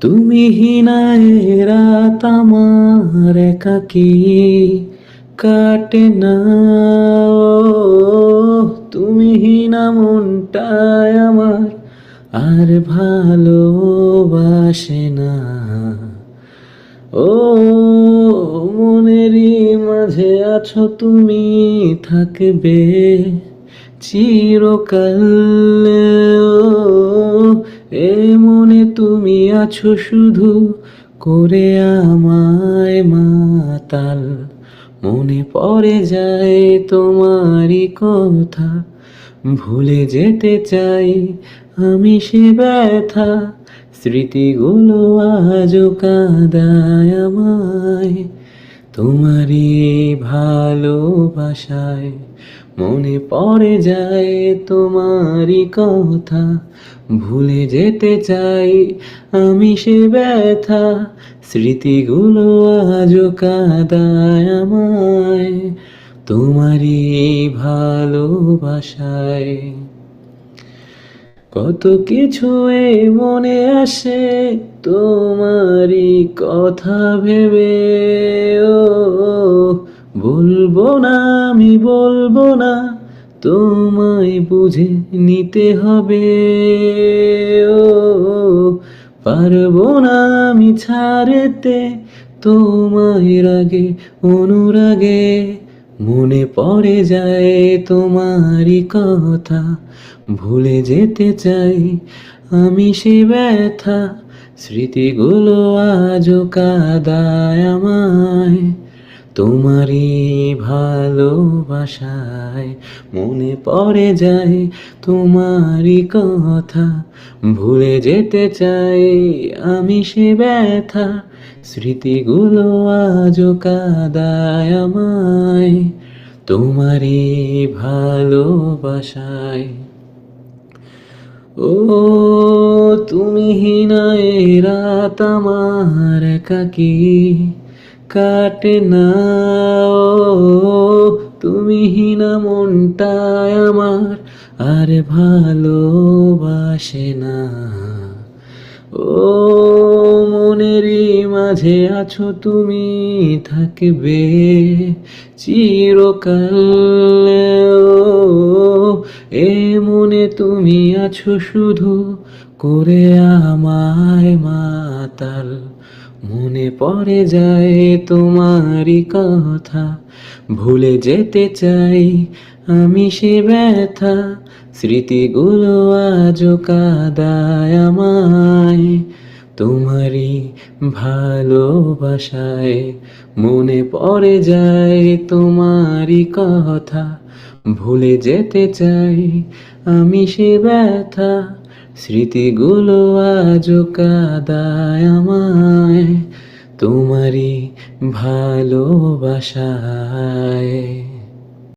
তুমি নাই রাত আমার একাকী কাটে না। ও, তুমি না মনটায় আমার আর ভালোবাসে না। ও, মনেরই মাঝে আছো তুমি, থাকবে চিরকাল। ও, এ মনে তুমি আছো শুধু, করে আমায় মাতাল। মনে পড়ে যায় তোমারই কথা, ভুলে যেতে চাই আমি সে ব্যথা। স্মৃতিগুলো আজও কাঁদায় আমায়, তোমারই ভালোবাসায়। মনে পড়ে যায় তোমারই কথা, ভুলে যেতে চাই আমি সে ব্যথা। স্মৃতিগুলো আজও কাঁদায় আমায়, তোমারই ভালোবাসায়। কত কিছু এই মনে আসে তোমারই কথা ভেবে। ও, বলবো না আমি বলবো না, তোমায় বুঝে নিতে হবে। ও, পারবো না আমি ছাড়তে তোমায় রাগে অনুরাগে। মনে পড়ে যায় তোমারই কথা, ভুলে যেতে চাই আমি সে ব্যথা। স্মৃতিগুলো আজও কাঁদায় আমায়, তোমারই ভালোবাসায়। মনে পড়ে যায় তোমারই কথা, ভুলে যেতে চাই আমি সে ব্যথা। স্মৃতিগুলো আজও কাঁদায় আমায়, তোমারই ভালোবাসায়। ও, তুমি নাই রাত আমার একাকী কাটে না। ও, তুমি না মনটায় আমার আর ভালোবাসে না। ও, মনেরই মাঝে আছো তুমি, থাকবে চিরকাল। ও, এ মনে তুমি আছো শুধু, করে আমায় মাতাল। মনে পড়ে যায় তোমারই কথা, ভুলে যেতে চাই আমি সে ব্যথা। স্মৃতিগুলো আজও কাঁদায় আমায়, তোমারই ভালোবাসায়। মনে পড়ে যায় তোমারই কথা, ভুলে যেতে চাই আমি সে ব্যথা। স্মৃতিগুলো আজও কাঁদায় আমায়, তোমারই ভালোবাসায়।